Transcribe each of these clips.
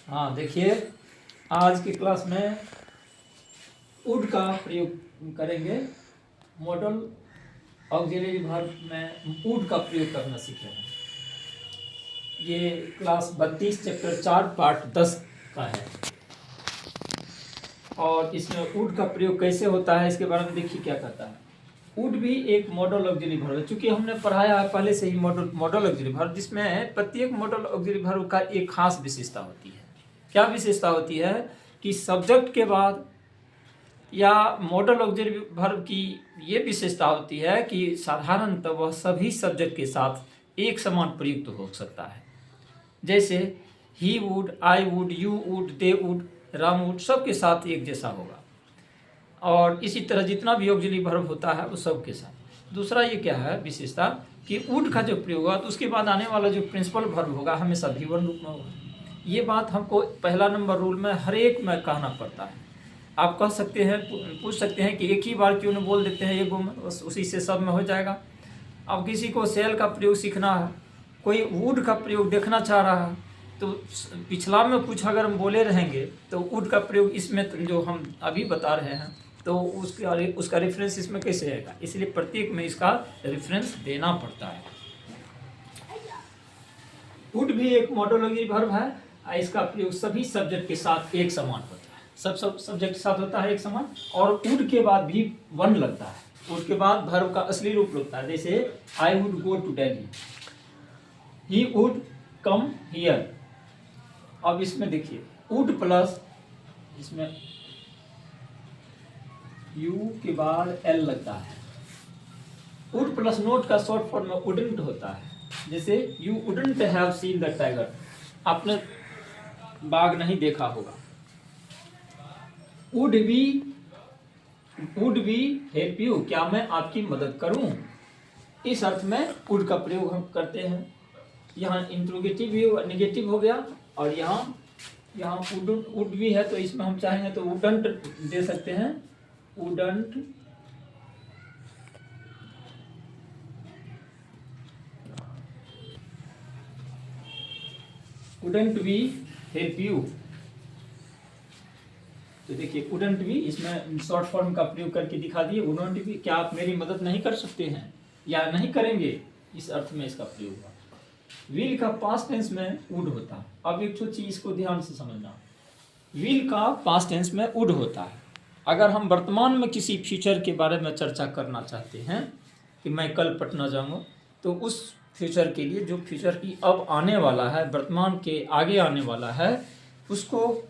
हाँ देखिए, आज की क्लास में वुड का प्रयोग करेंगे। मॉडल ऑक्सिलरी वर्ब में वुड का प्रयोग करना सीख रहे हैं। ये क्लास 32 चैप्टर 4 पार्ट 10 का है और इसमें वुड का प्रयोग कैसे होता है इसके बारे में देखिए क्या कहता है। वुड भी एक मॉडल ऑक्सिलरी वर्ब है। चूंकि हमने पढ़ाया है पहले से ही मॉडल ऑक्सिलरी वर्ब, जिसमें प्रत्येक मॉडल ऑक्सिलरी वर्ब का एक खास विशेषता होती है। क्या विशेषता होती है कि सब्जेक्ट के बाद या मॉडल ऑक्सिलरी वर्ब की ये विशेषता होती है कि साधारणतः वह सभी सब्जेक्ट के साथ एक समान प्रयुक्त हो सकता है। जैसे he would, I would, you would, they would, Ram would सबके साथ एक जैसा होगा। और इसी तरह जितना भी ऑक्सिलरी वर्ब होता है वो सब के साथ। दूसरा ये क्या है विशेषता कि वुड का जो प्रयोग होगा तो उसके बाद आने वाला जो प्रिंसिपल वर्ब होगा हमेशा भी-वन रूप में होगा। ये बात हमको पहला नंबर रूल में हर एक में कहना पड़ता है। आप कह सकते हैं, पूछ सकते हैं कि एक ही बार क्यों न बोल देते हैं एक में, उसी से सब में हो जाएगा। अब किसी को सेल का प्रयोग सीखना है, कोई वुड का प्रयोग देखना चाह रहा है, तो पिछला में कुछ अगर हम बोले रहेंगे तो वुड का प्रयोग इसमें जो हम अभी बता रहे हैं तो उसका रेफरेंस इसमें कैसे आएगा। इसलिए प्रत्येक में इसका रेफरेंस देना पड़ता है। वुड भी एक मॉडल ऑक्सिलरी वर्ब है। इसका प्रयोग सभी सब्जेक्ट के साथ एक समान होता है। सब सब्जेक्ट के साथ होता है एक समान। और वुड के बाद भी वन लगता है। वुड के बाद वर्ब का असली रूप लगता है। जैसे I would go to Delhi, he would come here. अब इसमें देखिए वुड प्लस इसमें यू के बाद एल लगता है। वुड प्लस नोट का शॉर्ट फॉर्म में वुडंट होता है। जैसे you wouldn't have seen the tiger, आपने बाघ नहीं देखा होगा। वुड बी हेल्प यू, क्या मैं आपकी मदद करूं। इस अर्थ में वुड का प्रयोग हम करते हैं। यहाँ इंट्रोगेटिव नेगेटिव हो गया और यहाँ वुड भी है तो इसमें हम चाहेंगे तो वुडंट दे सकते हैं। Wouldn't be help you. तो देखिए वुडंट भी इसमें शॉर्ट फॉर्म का प्रयोग करके दिखा दिए। वुडंट भी, क्या आप मेरी मदद नहीं कर सकते हैं या नहीं करेंगे, इस अर्थ में इसका प्रयोग हुआ। विल का पास्ट टेंस में वुड होता है। अब एक चीज इसको ध्यान से समझना, विल का पास्ट टेंस में वुड होता है। अगर हम वर्तमान में किसी फ्यूचर के बारे में चर्चा करना चाहते हैं कि मैं कल पटना जाऊंगा, तो उस फ्यूचर के लिए जो फ्यूचर की अब आने वाला है, वर्तमान के आगे आने वाला है, उसको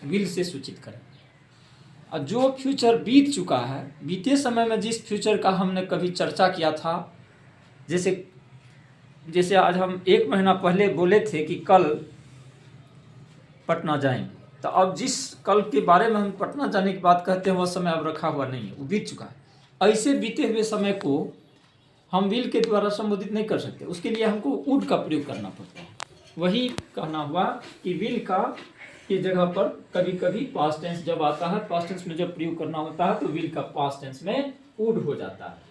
विल से सूचित करें। और जो फ्यूचर बीत चुका है, बीते समय में जिस फ्यूचर का हमने कभी चर्चा किया था, जैसे आज हम 1 महीना पहले बोले थे कि कल पटना जाएंगे, तो अब जिस कल के बारे में हम पटना जाने की बात कहते हैं वह समय अब रखा हुआ नहीं है, वो बीत चुका है। ऐसे बीते हुए समय को हम विल के द्वारा संबोधित नहीं कर सकते। उसके लिए हमको वुड का प्रयोग करना पड़ता है। वही कहना हुआ कि विल का की जगह पर कभी कभी पास्ट टेंस जब आता है, पास्ट टेंस में जब प्रयोग करना होता है तो विल का पास्ट टेंस में वुड हो जाता है।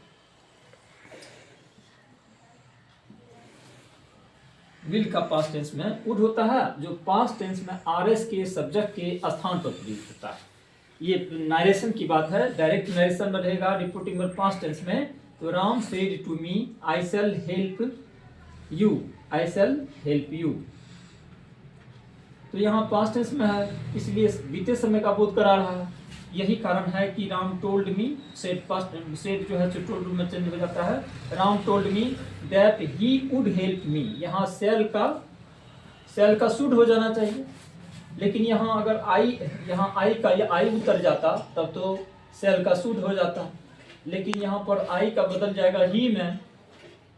विल का पास्ट टेंस में वुड होता है, जो पास्ट टेंस में आरएस के सब्जेक्ट के स्थान पर प्रयोग होता है। ये नरेशन की बात है, डायरेक्ट नरेशन में रहेगा रिपोर्टिंग में पास्ट टेंस में। तो Ram said to me I shall help you, I shall help you. तो यहाँ पास्ट टेंस में है, इसलिए बीते समय का बोध करा रहा है। यही कारण है कि Ram told me, said past said जो है टोल्ड में चेंज हो जाता है। Ram told me that he would help me. यहाँ सेल का शुड हो जाना चाहिए, लेकिन यहाँ अगर आई का या आई उतर जाता तब तो सेल का शुड हो जाता, लेकिन यहाँ पर आई का बदल जाएगा ही में,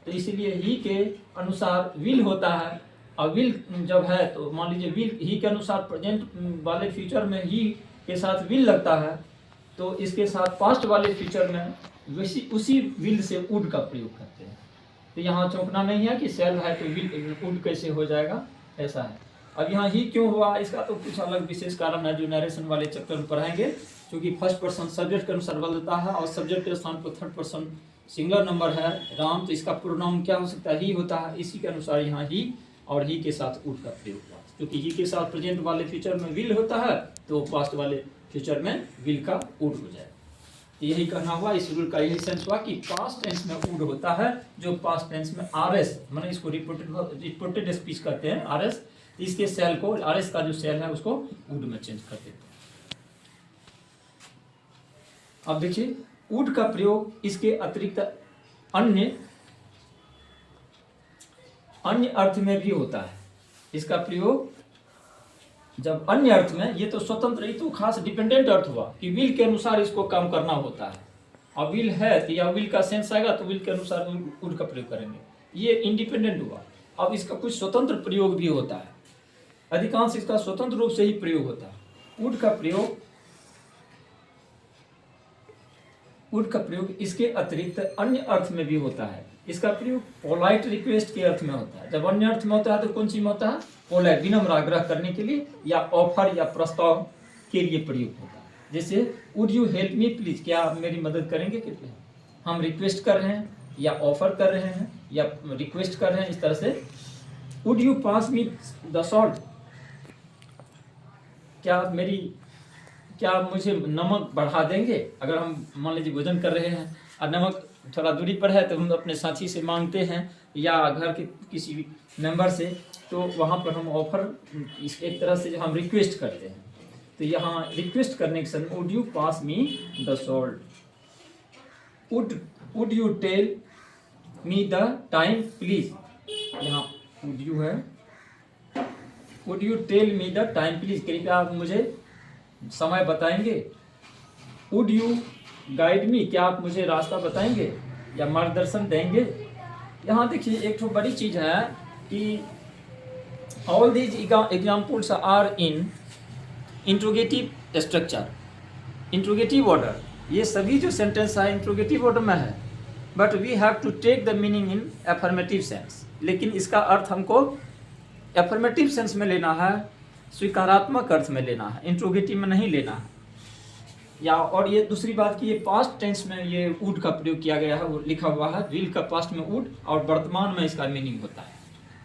तो इसलिए ही के अनुसार विल होता है। और विल जब है तो मान लीजिए विल ही के अनुसार प्रेजेंट वाले फ्यूचर में ही के साथ विल लगता है, तो इसके साथ पास्ट वाले फ्यूचर में उसी विल से वुड का प्रयोग करते हैं। तो यहाँ चौंकना नहीं है कि सेल है तो विल वुड कैसे हो जाएगा, ऐसा है। अब यहाँ ही क्यों हुआ, इसका तो कुछ अलग विशेष कारण है जो नरेशन वाले चैप्टर में पढ़ाएंगे। क्योंकि फर्स्ट पर्सन सब्जेक्ट के अनुसार बदलता है और सब्जेक्ट के स्थान पर थर्ड पर्सन सिंगुलर नंबर है राम, तो इसका प्रोनाउन क्या हो सकता है, ही होता है। इसी के अनुसार यहाँ ही और ही के साथ वुड का प्रयोग हुआ। क्योंकि ही के साथ प्रेजेंट वाले फ्यूचर में विल होता है तो पास्ट वाले फ्यूचर में विल का वुड हो जाए। यही कहना हुआ, इस रूल का यही सेंस हुआ कि पास्ट टेंस में वुड होता है, जो पास्ट टेंस में आरएस, माने इसको रिपोर्टेड स्पीच कहते हैं आरएस, इसके सेल को, आरएस का जो सेल है उसको वुड में चेंज कर देते हैं। अब देखिए वुड का प्रयोग इसके अतिरिक्त अन्य अर्थ में भी होता है। इसका प्रयोग जब अन्य अर्थ में, ये तो स्वतंत्र, ये तो खास डिपेंडेंट अर्थ हुआ कि विल के अनुसार इसको काम करना होता है, और विल है तो या विल का सेंस आएगा तो विल के अनुसार वुड का प्रयोग करेंगे, ये इंडिपेंडेंट हुआ। अब इसका कुछ स्वतंत्र प्रयोग भी होता है, अधिकांश इसका स्वतंत्र रूप से ही प्रयोग होता है। वुड का प्रयोग इसके अतिरिक्त अन्य अर्थ में भी होता है। इसका प्रयोग पोलाइट रिक्वेस्ट के अर्थ में होता है। जब अन्य अर्थ में होता है तो कौन सी में होता है? पोलाइट, विनम्र आग्रह करने के लिए या ऑफर या प्रस्ताव के लिए प्रयोग होता है। जैसे would you help me please, क्या आप मेरी मदद करेंगे कृपया। हम रिक्वेस्ट कर रहे हैं या ऑफर कर रहे हैं या रिक्वेस्ट कर रहे हैं, इस तरह से। Would you pass me the salt, क्या आप मुझे नमक बढ़ा देंगे। अगर हम मान लीजिए भोजन कर रहे हैं और नमक थोड़ा दूरी पर है तो हम अपने साथी से मांगते हैं या घर के किसी भी मेंबर से, तो वहाँ पर हम ऑफर, इस एक तरह से हम रिक्वेस्ट करते हैं। तो यहाँ रिक्वेस्ट करने के समय would you pass me the salt, would you tell me the time please, यहाँ वुड यू है, would you tell me the time please, कृपया आप मुझे समय बताएंगे। वुड यू गाइड मी, क्या आप मुझे रास्ता बताएंगे या मार्गदर्शन देंगे। यहाँ देखिए एक तो बड़ी चीज़ है कि all these examples are in interrogative structure, interrogative order. ये सभी जो सेंटेंस है इंट्रोगेटिव ऑर्डर में है, but we have to take the meaning in affirmative sense. लेकिन इसका अर्थ हमको एफर्मेटिव सेंस में लेना है, स्वीकारात्मक अर्थ में लेना है, इंट्रोगेटिव में नहीं लेना है। या और ये दूसरी बात कि ये पास्ट टेंस में ये वुड का प्रयोग किया गया है, वो लिखा हुआ है विल का पास्ट में वुड, और वर्तमान में इसका मीनिंग होता है।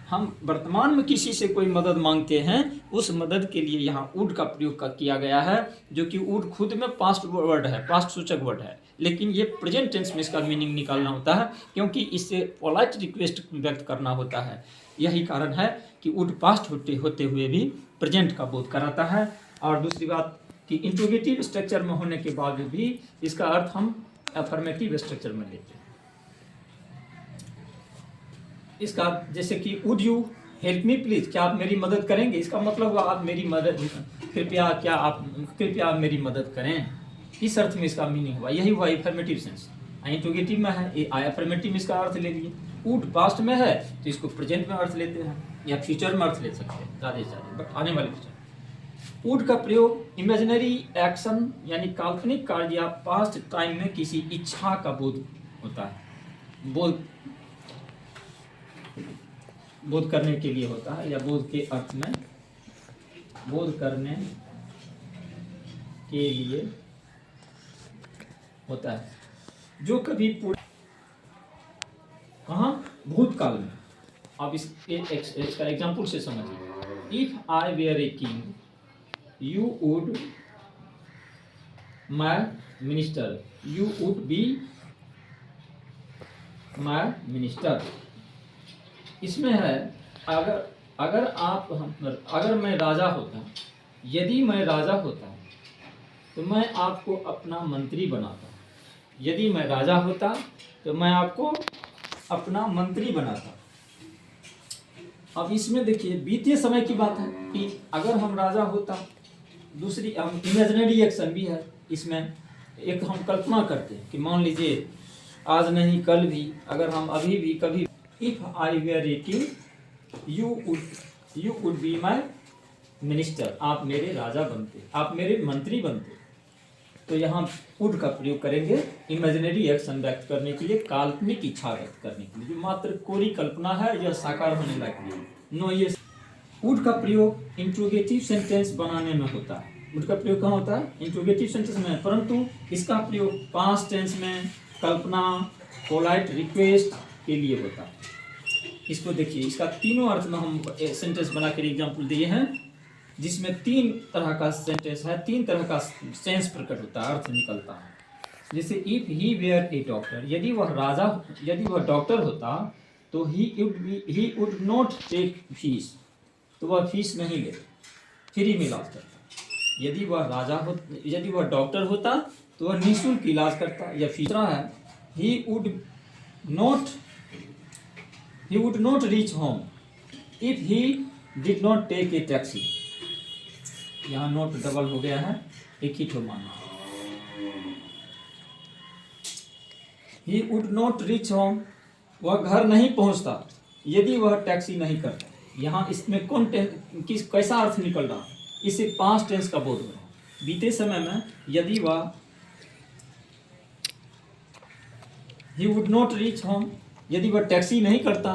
हम वर्तमान में किसी से कोई मदद मांगते हैं, उस मदद के लिए यहाँ वुड का प्रयोग किया गया है, जो कि वुड खुद में पास्ट वर्ड है, पास्ट सूचक वर्ड है। लेकिन ये प्रेजेंट टेंस में इसका मीनिंग निकालना होता है, क्योंकि इससे पोलाइट रिक्वेस्ट व्यक्त करना होता है। यही कारण है कि वुड पास्ट होते हुए भी प्रेजेंट का बोध कराता है। और दूसरी बात कि इंट्रोगेटिव स्ट्रक्चर में होने के बाद भी इसका अर्थ हम अफर्मेटिव स्ट्रक्चर में लेते हैं। इसका जैसे कि would you help me please, क्या आप मेरी मदद करेंगे, इसका मतलब हुआ आप मेरी मदद, कृपया आप मेरी मदद करें। इस अर्थ में इसका मीनिंग हुआ, यही हुआ अफर्मेटिव सेंस। इंट्रोगेटिव में है, अफर्मेटिव में इसका अर्थ ले लिए। वुड पास्ट में है तो इसको प्रेजेंट में अर्थ लेते हैं या फ्यूचर में अर्थ ले सकते हैं, ज़्यादा बट आने वाले फ्यूचर। वुड का प्रयोग इमेजिनरी एक्शन यानी काल्पनिक कार्य या पास्ट टाइम में किसी इच्छा का बोध होता है, बोध करने के लिए होता है, या बोध के अर्थ में बोध करने के लिए होता है, जो कभी कहाँ भूतकाल में। अब इसका एग्जाम्पल से समझिए। If I were a king you would my minister, you would be my minister। इसमें है अगर मैं राजा होता, यदि मैं राजा होता तो मैं आपको अपना मंत्री बनाता। यदि मैं राजा होता तो मैं आपको अपना मंत्री बनाता। अब इसमें देखिए बीते समय की बात है कि अगर हम राजा होता। दूसरी हम इमेजिनरी एक्शन भी है इसमें, एक हम कल्पना करते हैं कि मान लीजिए आज नहीं कल भी, अगर हम अभी भी कभी, if I were a king you would be my minister, आप मेरे राजा बनते, आप मेरे मंत्री बनते। तो यहाँ वुड का प्रयोग करेंगे इमेजिनरी एक्शन व्यक्त करने के लिए, काल्पनिक इच्छा व्यक्त करने के लिए, जो मात्र कोरी कल्पना है या साकार होने लगी नो। ये वुड का प्रयोग इंट्रोगेटिव सेंटेंस बनाने में होता है। वुड का प्रयोग कहाँ होता है? इंट्रोगेटिव सेंटेंस में, परंतु इसका प्रयोग पास्ट टेंस में कल्पना, पोलाइट रिक्वेस्ट के लिए होता है। इसको देखिए, इसका तीनों अर्थ में हम सेंटेंस बना कर एग्जाम्पल दिए हैं, जिसमें 3 तरह का सेंटेंस है, 3 तरह का सेंस प्रकट होता है, अर्थ निकलता है। जैसे if he were a doctor, यदि वह डॉक्टर होता तो he would not take fees, तो वह फीस नहीं लेता, फ्री में इलाज करता। यदि वह डॉक्टर होता तो वह निःशुल्क इलाज करता या फीस। है he would not reach home if he did not take a taxi. यहाँ नोट डबल हो गया है, एक ही ठो माना। He would not reach home, वह घर नहीं पहुंचता यदि वह टैक्सी नहीं करता। यहाँ इसमें कैसा अर्थ निकल रहा, इससे पास्ट टेंस का बोध हो रहा है। बीते समय में यदि वह ही वुड नॉट रीच होम, यदि वह टैक्सी नहीं करता,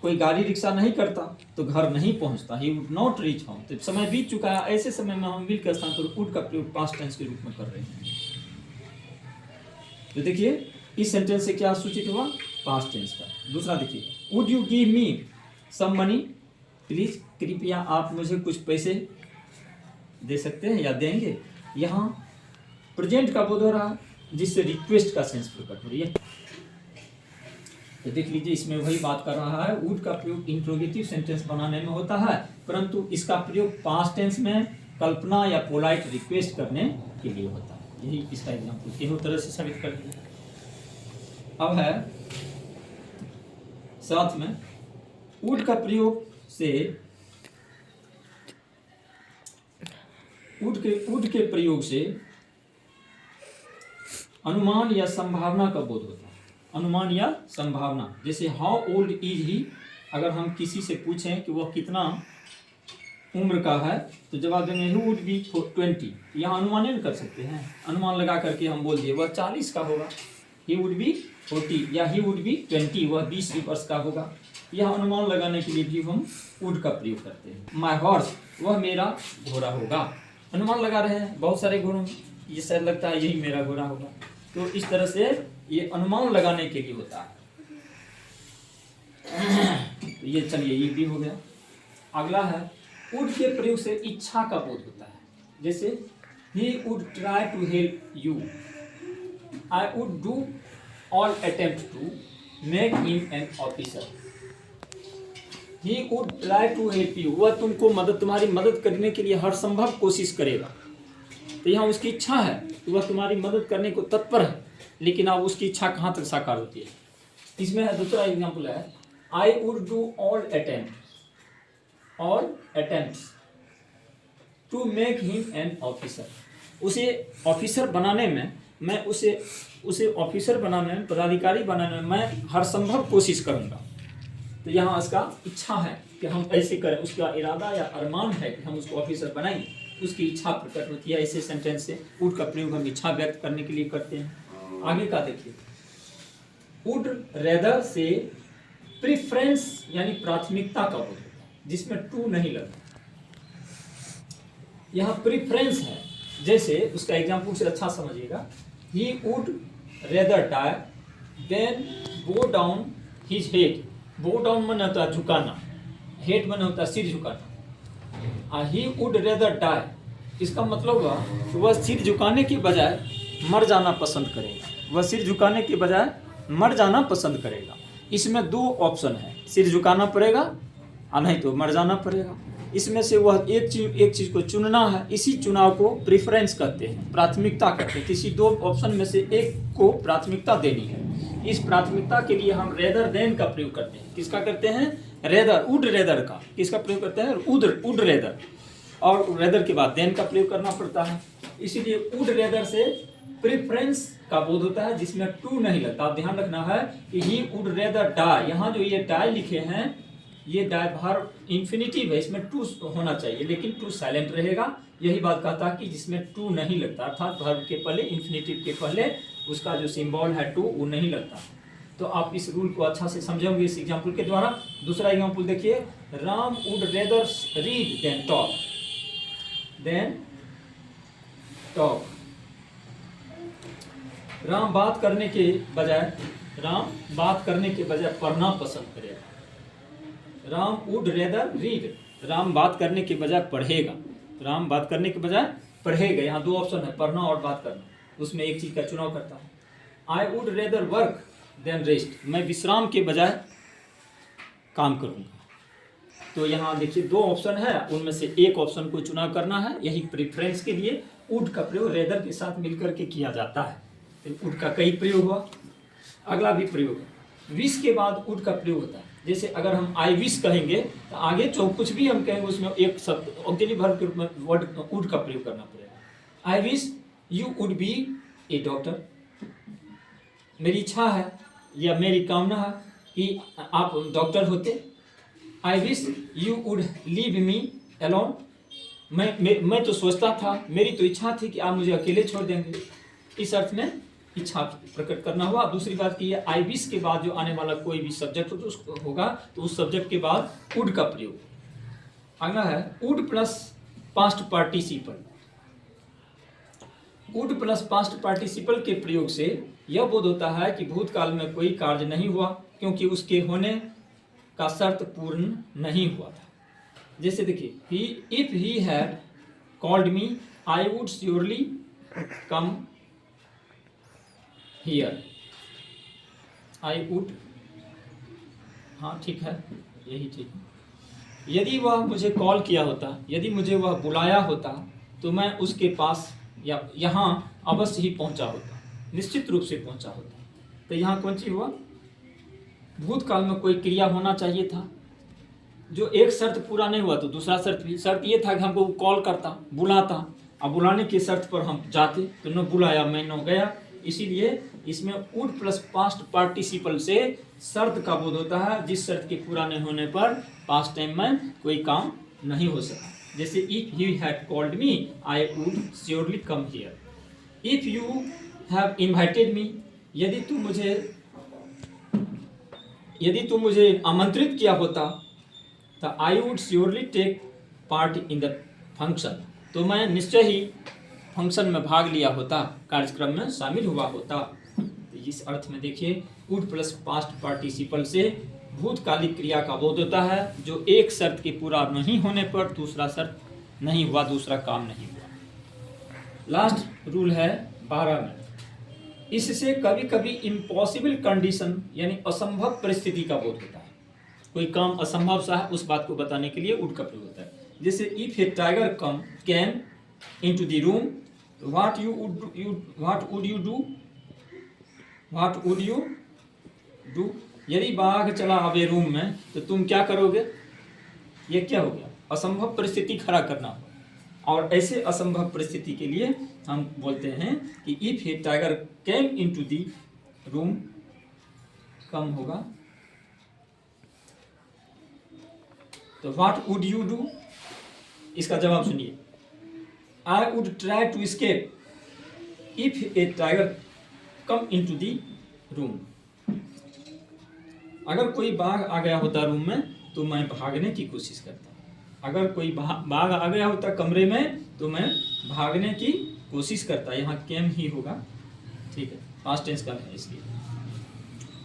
कोई गाड़ी रिक्शा नहीं करता तो घर नहीं पहुंचता। ही वुड नॉट रीच होम, तो समय बीत चुका है, ऐसे समय में हम विल के स्थान पर वुड का प्रयोग पास्ट टेंस के रूप में कर रहे हैं। तो देखिए इस सेंटेंस से क्या सूचित हुआ, पास्ट टेंस का। दूसरा देखिए, would you give me some money please, कृपया आप मुझे कुछ पैसे दे सकते हैं या देंगे। यहाँ प्रेजेंट का बोध हो रहा है, जिससे रिक्वेस्ट का सेंस प्रकट हो रही है। तो देख लीजिए, इसमें वही बात कर रहा है, वुड का प्रयोग इंट्रोगेटिव सेंटेंस बनाने में होता है, परंतु इसका प्रयोग पास्ट टेंस में कल्पना या पोलाइट रिक्वेस्ट करने के लिए होता है। यही इसका एग्जाम्पल तीनों तरह से साबित कर दिया। अब है साथ में वुड का प्रयोग से वुड के प्रयोग से अनुमान या संभावना का बोध होता है। अनुमान या संभावना, जैसे हाउ ओल्ड इज ही, अगर हम किसी से पूछें कि वह कितना उम्र का है तो जवाब देंगे ही वुड बी 20। यहाँ अनुमान कर सकते हैं, अनुमान लगा करके हम बोल दिए वह 40 का होगा, ही वुड बी 40, या ही वुड बी 20, वह 20 वर्ष का होगा। यह अनुमान लगाने के लिए भी हम वुड का प्रयोग करते हैं। माई हॉर्स, वह मेरा घोड़ा होगा, अनुमान लगा रहे हैं बहुत सारे घोड़ों में, ये शायद लगता है यही मेरा घोड़ा होगा। तो इस तरह से ये अनुमान लगाने के लिए होता है। तो ये चलिए ये भी हो गया। अगला है वुड के प्रयोग से इच्छा का बोध होता है। जैसे he would try to help you, I would do all attempt to make him an officer. He would try to help you, वह तुम्हारी मदद करने के लिए हर संभव कोशिश करेगा। तो यहाँ उसकी इच्छा है, तो वह तुम्हारी मदद करने को तत्पर है, लेकिन अब उसकी इच्छा कहाँ तक साकार होती है। इसमें दूसरा एग्जाम्पल है, I would do all attempts to make him an officer. उसे ऑफिसर बनाने में पदाधिकारी बनाने में मैं हर संभव कोशिश करूंगा। तो यहाँ उसका इच्छा है कि हम ऐसे करें, उसका इरादा या अरमान है कि हम उसको ऑफिसर बनाएंगे, उसकी इच्छा प्रकट होती है। ऐसे सेंटेंस से वुड का प्रयोग हम इच्छा व्यक्त करने के लिए करते हैं। आगे का देखिए, वुड रेदर से प्रेफरेंस यानी प्राथमिकता का बोध होता है, जिसमें टू नहीं लगता। यहाँ प्रेफरेंस है, जैसे उसका एग्जाम्पल से अच्छा समझिएगा, he would rather die than bow down his head. Bow down मन होता है झुकाना, हेड मन होता है सिर झुकाना। ही वुड रेदर डाई, इसका मतलब हुआ कि वह सिर झुकाने की बजाय मर जाना पसंद करेगा। वह सिर झुकाने की बजाय मर जाना पसंद करेगा। इसमें दो ऑप्शन है, सिर झुकाना पड़ेगा और नहीं तो मर जाना पड़ेगा। इसमें से वह एक चीज को चुनना है। इसी चुनाव को प्रेफरेंस कहते हैं, प्राथमिकता कहते हैं। किसी दो ऑप्शन में से एक को प्राथमिकता देनी है। इस प्राथमिकता के लिए हम रेदर देन का प्रयोग करते हैं। किसका करते हैं? रेदर, वुड रेदर का। किसका प्रयोग करते हैं? वुड रेदर, और रेदर के बाद देन का प्रयोग करना पड़ता है। इसीलिए वुड रेदर से प्रेफरेंस का बोध होता है, जिसमें टू नहीं लगता। आप ध्यान रखना है कि ही वुड रेदर डाई, यहाँ जो ये डाई लिखे हैं ये डाई भार इंफिनिटिव है, इसमें टू होना चाहिए, लेकिन टू साइलेंट रहेगा। यही बात कहता है कि जिसमें टू नहीं लगता, अर्थात वर्ब के पहले, इंफिनिटिव के पहले उसका जो सिंबल है टू, वो नहीं लगता। तो आप इस रूल को अच्छा से समझोगे इस एग्जाम्पल के द्वारा। दूसरा एग्जाम्पल देखिए, Ram would rather read than talk. Ram बात करने के बजाय पढ़ना पसंद करेगा। Ram would rather read, Ram बात करने के बजाय पढ़ेगा, राम बात करने के बजाय पढ़ेगा। यहाँ दो ऑप्शन है, पढ़ना और बात करना, उसमें एक चीज़ का चुनाव करता हूँ। I would rather work than rest, मैं विश्राम के बजाय काम करूँगा। तो यहाँ देखिए दो ऑप्शन है, उनमें से एक ऑप्शन को चुनाव करना है। यही प्रेफरेंस के लिए वुड का प्रयोग रेदर के साथ मिलकर के किया जाता है। तो वुड का कई प्रयोग हुआ। अगला भी प्रयोग है, विश के बाद वुड का प्रयोग होता है। जैसे अगर हम आई विश कहेंगे तो आगे जो कुछ भी हम कहेंगे उसमें एक शब्द ऑक्सिलरी वर्ब के रूप में वर्ड वुड का प्रयोग करना पड़ेगा। I wish you would B A doctor, मेरी इच्छा है या मेरी कामना है कि आप डॉक्टर होते। I wish you would leave me alone, मैं तो सोचता था, मेरी तो इच्छा थी कि आप मुझे अकेले छोड़ देंगे। इस अर्थ में इच्छा प्रकट करना हुआ। दूसरी बात की है, आई विश के बाद जो आने वाला कोई भी सब्जेक्ट होगा तो उस सब्जेक्ट के बाद वुड का प्रयोग। अगला है would plus past participle. Would plus past participle के प्रयोग से यह बोध होता है कि भूतकाल में कोई कार्य नहीं हुआ क्योंकि उसके होने का शर्त पूर्ण नहीं हुआ था। जैसे देखिए, if he had called me I would surely come here, I would, हाँ ठीक है, यही ठीक है। यदि वह मुझे कॉल किया होता, यदि मुझे वह बुलाया होता तो मैं उसके पास या यहाँ अवश्य ही पहुँचा होता, निश्चित रूप से पहुँचा होता। तो यहाँ कौन सी हुआ, भूतकाल में कोई क्रिया होना चाहिए था, जो एक शर्त पूरा नहीं हुआ तो दूसरा शर्त भी। शर्त ये था कि हमको कॉल करता, बुलाता, अब बुलाने की शर्त पर हम जाते, तो न बुलाया मैं न गया। इसीलिए इसमें वुड प्लस पास्ट पार्टिसिपल से शर्त का बोध होता है, जिस शर्त के पूरा नहीं होने पर पास्ट टाइम में कोई काम नहीं हो सका। जैसे if he had called me I would surely come here. If you have invited me, यदि तू मुझे आमंत्रित किया होता तो I would surely take part in the function, तो मैं निश्चय ही फंक्शन में भाग लिया होता, कार्यक्रम में शामिल हुआ होता। तो इस अर्थ में देखिए वुड प्लस पास्ट पार्टिसिपल से भूतकालिक क्रिया का बोध होता है, जो एक शर्त के पूरा नहीं होने पर दूसरा शर्त नहीं हुआ, दूसरा काम नहीं हुआ। लास्ट रूल है 12 में, इससे कभी कभी इम्पॉसिबल कंडीशन यानी असंभव परिस्थिति का बोध होता है। कोई काम असंभव सा है, उस बात को बताने के लिए वुड का प्रयोग होता है। जैसे if a tiger came into the room, what would you do? यदि बाघ चला आवे रूम में तो तुम क्या करोगे? ये क्या हो गया? असंभव परिस्थिति खड़ा करना हो। और ऐसे असंभव परिस्थिति के लिए हम बोलते हैं कि if a tiger came into the room, कम होगा तो व्हाट वुड यू डू? इसका जवाब सुनिए, I would try to escape if a tiger come into the room. अगर कोई बाघ आ गया होता रूम में तो मैं भागने की कोशिश करता। अगर कोई बाघ आ गया होता कमरे में तो मैं भागने की कोशिश करता। यहाँ कैम ही होगा, ठीक है, पास्ट टेंस का है इसलिए।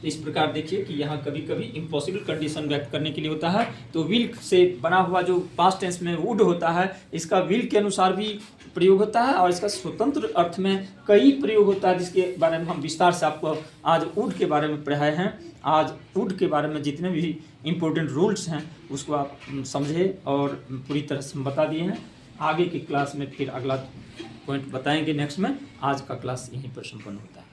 तो इस प्रकार देखिए कि यहाँ कभी कभी इम्पॉसिबल कंडीशन व्यक्त करने के लिए होता है। तो विल से बना हुआ जो पास्ट टेंस में वुड होता है, इसका विल के अनुसार भी प्रयोग होता है और इसका स्वतंत्र अर्थ में कई प्रयोग होता है, जिसके बारे में हम विस्तार से आपको आज वुड के बारे में पढ़ाए हैं। आज वुड के बारे में जितने भी इम्पोर्टेंट रूल्स हैं उसको आप समझे और पूरी तरह से बता दिए हैं। आगे की क्लास में फिर अगला पॉइंट बताएंगे नेक्स्ट में। आज का क्लास यहीं पर संपन्न होता है।